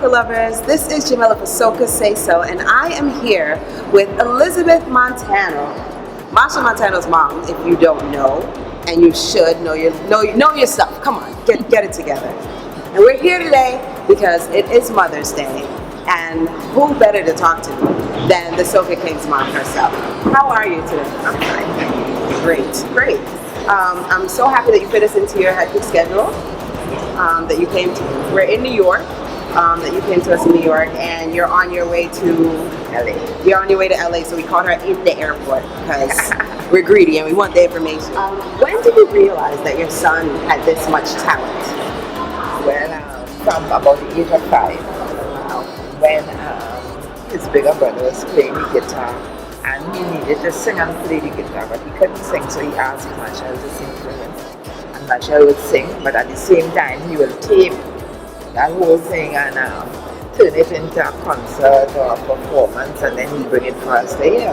Soca lovers, this is Jamila for SocaSaySo, and I am here with Elizabeth Montano, Machel Montano's mom. If you don't know, and you should know yourself. Come on, get it together. And we're here today because it is Mother's Day, and who better to talk to than the Soca King's mom herself? How are you today? I'm fine, thank you. Great. I'm so happy that you fit us into your hectic schedule. That you came to. We're in New York. That you came to us in New York, and you're on your way to LA. You're on your way to LA, so we called her in the airport because we're greedy and we want the information. When did you realize that your son had this much talent? Well, from about the age of 5, when his bigger brother was playing the guitar, and he needed to sing and play the guitar, but he couldn't sing, so he asked Machel to sing for him. And Machel would sing, but at the same time, he will tape that whole thing and turn it into a concert or a performance, and then he bring it for us to hear.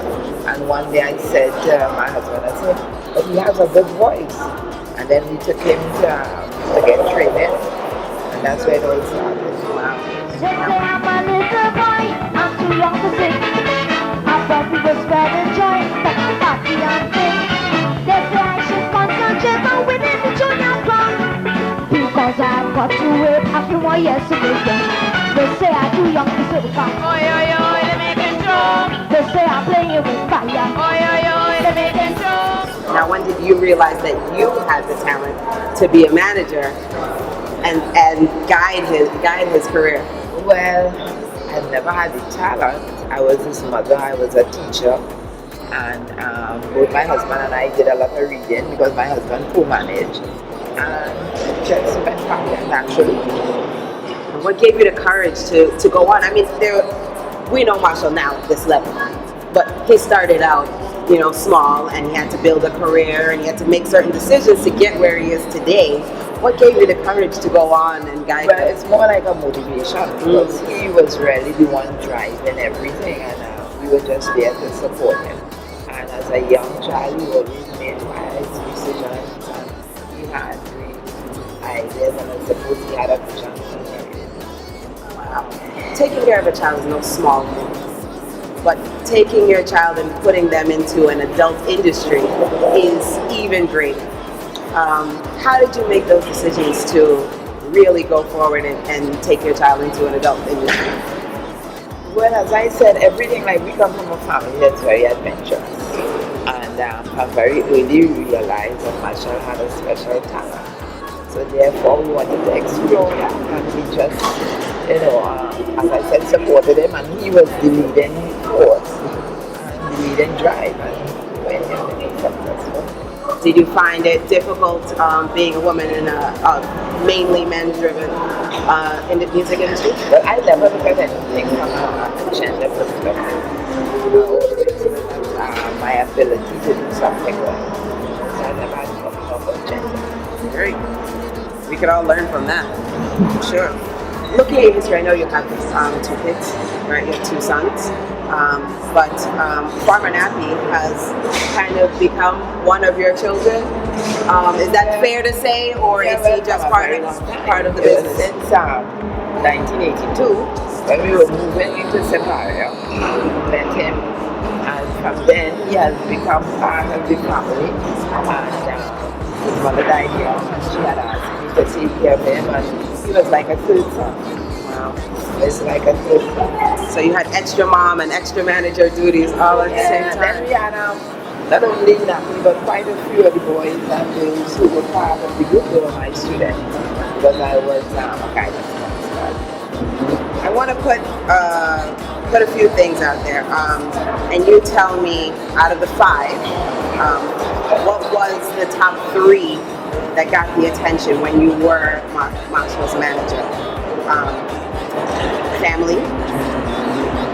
And one day I said to my husband, I said, but he has a good voice. And then we took him to get training, and that's where it all started. Wow. They say I'm a little boy, I'm too young to sing. I thought we were spreading joy, but I'm party and sing. They say I should concentrate on winning the junior club, because I've got to wait a few more years to make it. They say I'm too young to Soca. Oi, oi, oi, they making drum. They say I'm playing with fire. Oi, oi, oi, they making drum. Now, when did you realize that you had the talent to be a manager and guide his career? Well, I never had the talent. I was his mother, I was a teacher, and both my husband and I did a lot of reading because my husband co-managed, and just went from there naturally. What gave you the courage to go on? I mean, we know Machel now at this level, but he started out, small, and he had to build a career, and he had to make certain decisions to get where he is today. What gave you the courage to go on and guide Well, him? it's more like a motivation because he was really the one driving everything, and we were just there to support him. And as a young child, he always made wise decisions, and he had great ideas, and I suppose he had a vision for everything. Wow. Taking care of a child is no small thing, but taking your child and putting them into an adult industry is even greater. How did you make those decisions to really go forward and take your child into an adult industry? Well, as I said, everything, like we come from a family that's very adventurous, and I very early realized that Machel had a special talent. So therefore we wanted to explore that, and we just, as I said, supported him, and he was the leading force and the leading drive, and went in successful. Did you find it difficult being a woman in a mainly men-driven in the music industry? But I never look at anything from a gender perspective. My ability to do something well. So I never had to talk about gender. Great. We could all learn from that. Sure. Looking at your history, I know you have 2 kids, right? You have 2 sons. But Farmer Nappy has kind of become one of your children. Is that fair to say, or is he just part of the business? Since 1982, when we were moving into Separia, we met him, and from then he has become part of the family. And his mother died young, and she had asked me to take care of him, and he was like a third son. Wow. It's like a third son. So you had extra mom and extra manager duties all at the same time? Then we had not only Nappy, but quite a few of the boys and girls who were part of the group. They were my students because I was a guidance counselor. I want to put a few things out there, and you tell me, out of the 5, what was the top 3 that got the attention when you were Machel's manager? Family,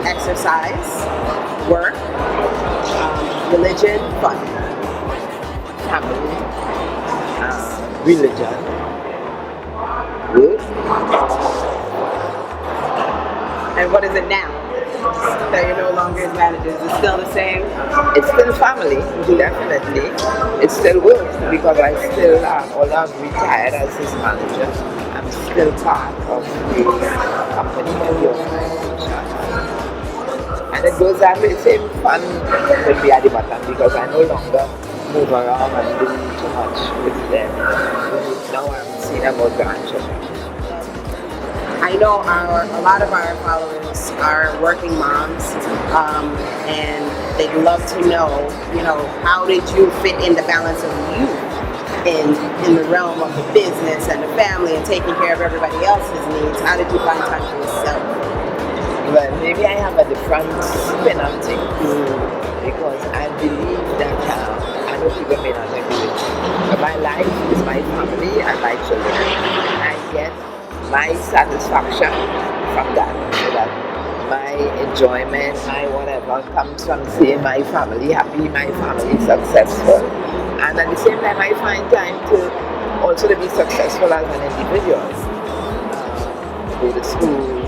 exercise, work, religion, fun. Family, religion, work. And what is it now? That you're no longer his manager? Is it still the same? It's still family, definitely. It still works because I still, although I'm retired as his manager, I'm still part of the company and the organization. And it goes that way, same fun will be at the bottom because I no longer move around and do too much with them. Now I'm seeing about grandchildren. I know a lot of our followers are working moms, and they'd love to know, how did you fit in the balance of you in the realm of the business and the family and taking care of everybody else's needs? How did you find time for yourself? Well, maybe I have a different spin on things because I believe that I know people may not agree with me, but my life is my family and my children. I get my satisfaction from that, so that my enjoyment, my whatever comes from seeing my family happy, my family successful, and at the same time I find time to also to be successful as an individual. Go to school,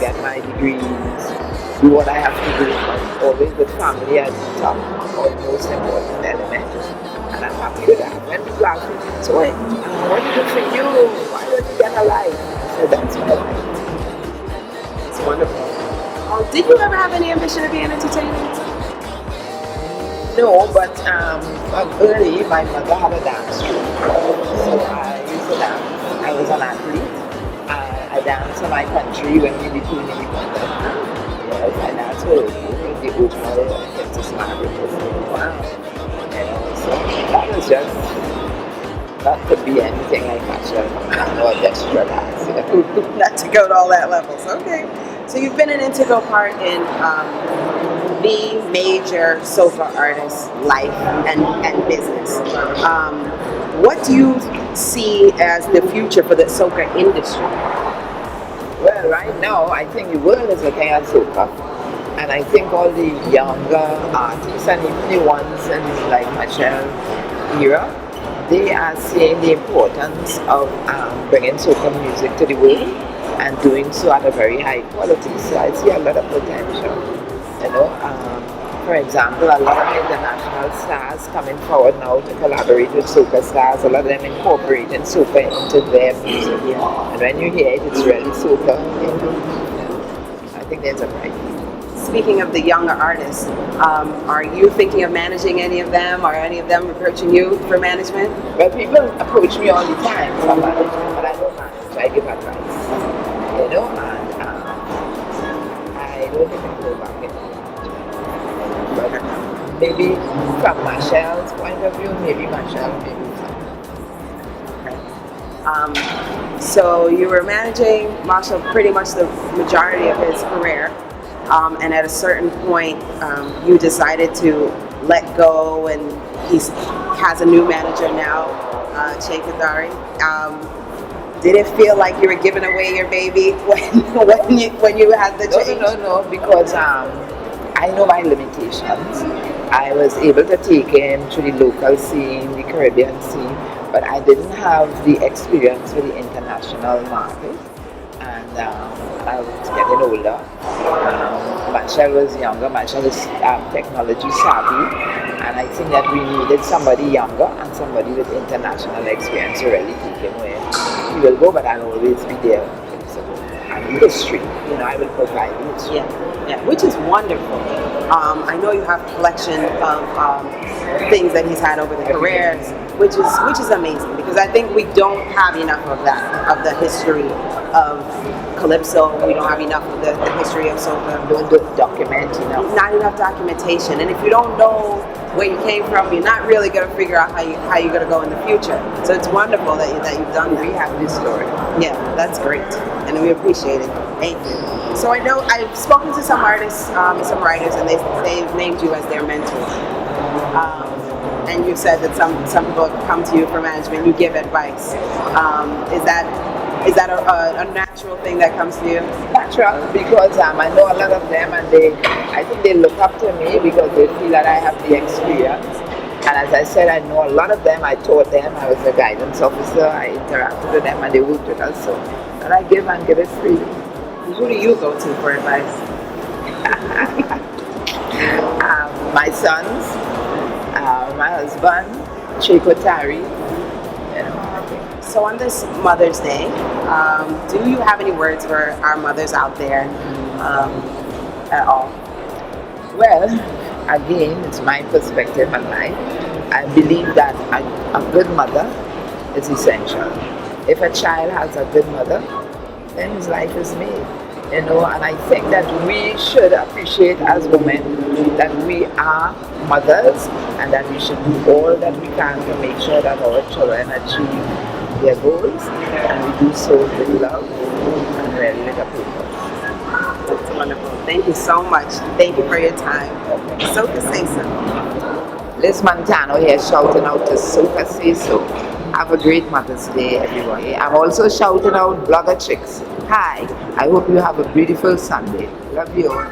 get my degrees, do what I have to do, but always with family as the top or the most important element. And I'm happy with that. When people ask me, so what do you do for you? Why don't you get a life? I said, that's my life. It's wonderful. Did you ever have any ambition to be an entertainer? No, but early my mother had a dance troupe. So I used to dance. I was an athlete. I danced in my country when we became independent. Yes, I danced with the Oakmore Princess Margaret. Wow. So that was just, that could be anything like Machel or extra dance. Not to go to all that levels. Okay. So you've been an integral part in the major soca artist's life and business. What do you see as the future for the soca industry? Well, right now, I think the world is looking at soca. And I think all the younger artists and even the ones in like Machel era, they are seeing the importance of bringing soca music to the world and doing so at a very high quality. So I see a lot of potential. For example, a lot of international stars coming forward now to collaborate with soca stars. A lot of them incorporating soca into their music. And when you hear it, it's really soca. I think there's a bright. Speaking of the younger artists, are you thinking of managing any of them? Are any of them approaching you for management? Well, people approach me all the time for management, but I don't manage. I give advice. And I don't even go back in. But maybe from Machel's point of view, maybe Machel, maybe so you were managing Machel pretty much the majority of his career, and at a certain point, you decided to let go, and he has a new manager now, Kadari. Did it feel like you were giving away your baby when you had the change? No, because I know my limitations. I was able to take him to the local scene, the Caribbean scene, but I didn't have the experience for the international market. And I was getting older. Machel was younger. Machel is technology savvy, and I think that we needed somebody younger and somebody with international experience to really take him where he will go, but I'll always be there. And history, I will provide the history. Yeah, which is wonderful. I know you have a collection of things that he's had over the careers, which is amazing, because I think we don't have enough of that, of the history of Calypso. We don't have enough of the history of soca. Don't document enough. Not enough documentation, and if you don't know where you came from, you're not really going to figure out how you're going to go in the future. So it's wonderful that you've done that. We have this story. Yeah, that's great, and we appreciate it. Thank you. So I know I've spoken to some artists, some writers, and they've named you as their mentor. And you said that some people come to you for management, you give advice. Is that a natural thing that comes to you? Natural, because I know a lot of them, and I think they look up to me because they feel that I have the experience. And as I said, I know a lot of them. I taught them. I was a guidance officer. I interacted with them, and they worked with us. So, and I give and give it freely. Who do you go to for advice? My sons, my husband, Kadari. So on this Mother's Day, do you have any words for our mothers out there at all? Well, again, it's my perspective on life. I believe that a good mother is essential. If a child has a good mother, then his life is made. You know, and I think that we should appreciate as women that we are mothers and that we should do all that we can to make sure that our children achieve their goals, and we do so with love and really with a purpose. That's wonderful. Thank you so much. Thank you for your time. SocaSaySo. Liz Montano here shouting out to SocaSaySo. Have a great Mother's Day, everybody. I'm also shouting out Blogger Chicks. Hi, I hope you have a beautiful Sunday. Love you all.